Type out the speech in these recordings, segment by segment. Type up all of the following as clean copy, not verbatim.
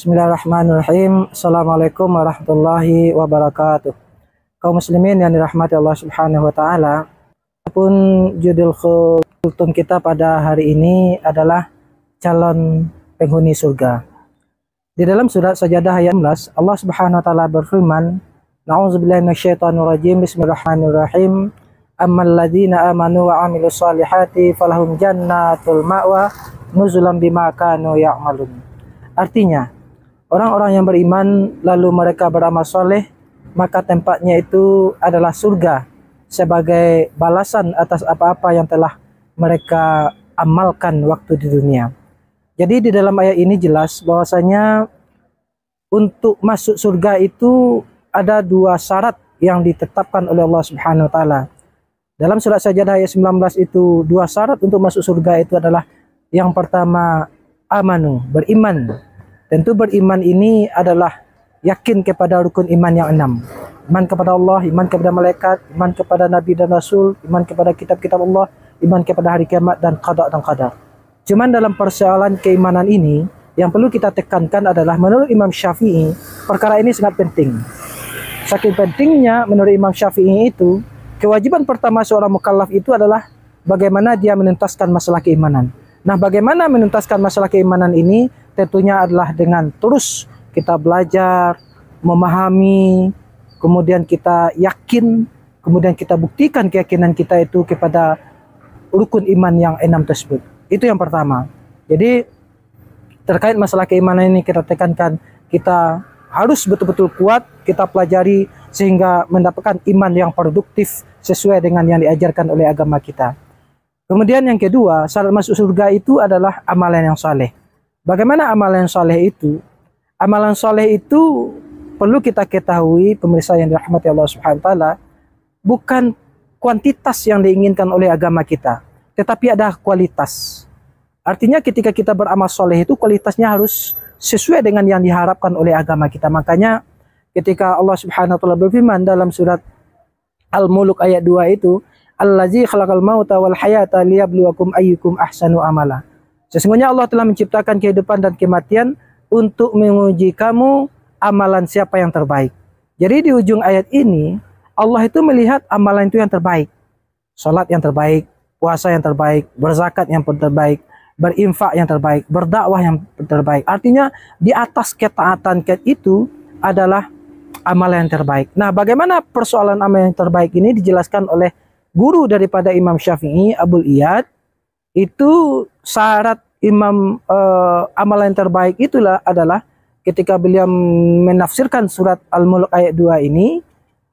Bismillahirrahmanirrahim. Assalamualaikum warahmatullahi wabarakatuh. Kaum muslimin yang dirahmati Allah Subhanahu wa taala. Pun judul kultum kita pada hari ini adalah calon penghuni surga. Di dalam surat Sajadah ayat 11, Allah Subhanahu wa taala berfirman, Na'udzubillahi minasyaitonirrajim. Bismillahirrahmanirrahim. Ammal ladzina amanu wa 'amilus solihati falahum jannatul ma'wa nuzulan bima kanu ya'malun. Artinya, orang-orang yang beriman lalu mereka beramal soleh, maka tempatnya itu adalah surga sebagai balasan atas apa-apa yang telah mereka amalkan waktu di dunia. Jadi di dalam ayat ini jelas bahwasanya untuk masuk surga itu ada dua syarat yang ditetapkan oleh Allah Subhanahu wa taala. Dalam surat Sajadah ayat 19 itu dua syarat untuk masuk surga itu adalah yang pertama amanu, beriman. Tentu beriman ini adalah yakin kepada rukun iman yang 6. Iman kepada Allah, iman kepada malaikat, iman kepada nabi dan rasul, iman kepada kitab-kitab Allah, iman kepada hari kiamat dan qada dan qadar. Cuman dalam persoalan keimanan ini yang perlu kita tekankan adalah menurut Imam Syafi'i perkara ini sangat penting. Saking pentingnya menurut Imam Syafi'i itu, kewajiban pertama seorang mukallaf itu adalah bagaimana dia menuntaskan masalah keimanan. Nah, bagaimana menuntaskan masalah keimanan ini? Tentunya adalah dengan terus kita belajar, memahami, kemudian kita yakin, kemudian kita buktikan keyakinan kita itu kepada rukun iman yang 6 tersebut. Itu yang pertama. Jadi terkait masalah keimanan ini kita tekankan, kita harus betul-betul kuat, kita pelajari sehingga mendapatkan iman yang produktif sesuai dengan yang diajarkan oleh agama kita. Kemudian yang kedua, syarat masuk surga itu adalah amalan yang saleh. Bagaimana amalan soleh itu? Amalan soleh itu perlu kita ketahui, pemirsa yang dirahmati Allah Subhanahu wa taala, bukan kuantitas yang diinginkan oleh agama kita, tetapi ada kualitas. Artinya ketika kita beramal soleh itu kualitasnya harus sesuai dengan yang diharapkan oleh agama kita. Makanya ketika Allah Subhanahu wa taala berfirman dalam surat Al-Mulk ayat 2 itu, Allazi khalaqal mauta wal hayata liyabluwakum ayyukum ahsanu amala. Sesungguhnya Allah telah menciptakan kehidupan dan kematian untuk menguji kamu amalan siapa yang terbaik. Jadi di ujung ayat ini Allah itu melihat amalan itu yang terbaik. Salat yang terbaik, puasa yang terbaik, berzakat yang terbaik, berinfak yang terbaik, berdakwah yang terbaik. Artinya di atas ketaatan itu adalah amalan yang terbaik. Nah, bagaimana persoalan amalan yang terbaik ini dijelaskan oleh guru daripada Imam Syafi'i, Abul Iyad. Itu syarat amalan yang terbaik itulah adalah ketika beliau menafsirkan surat Al-Mulk ayat 2 ini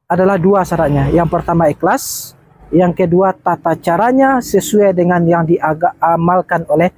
adalah dua syaratnya. Yang pertama ikhlas, yang kedua tata caranya sesuai dengan yang diamalkan oleh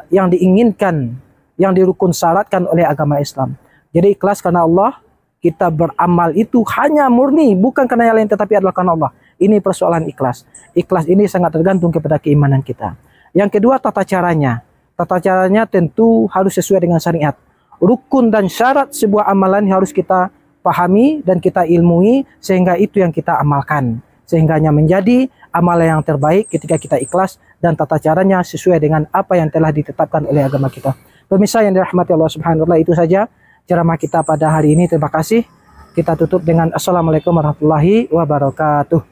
yang diinginkan, yang dirukun syaratkan oleh agama Islam. Jadi ikhlas karena Allah, kita beramal itu hanya murni, bukan karena yang lain tetapi adalah karena Allah. Ini persoalan ikhlas. Ikhlas ini sangat tergantung kepada keimanan kita. Yang kedua tata caranya. Tata caranya tentu harus sesuai dengan syariat. Rukun dan syarat sebuah amalan harus kita pahami dan kita ilmui sehingga itu yang kita amalkan. Sehingganya menjadi amalan yang terbaik ketika kita ikhlas dan tata caranya sesuai dengan apa yang telah ditetapkan oleh agama kita. Pemirsa yang dirahmati Allah Subhanahu wa taala, itu saja ceramah kita pada hari ini. Terima kasih. Kita tutup dengan Assalamualaikum warahmatullahi wabarakatuh.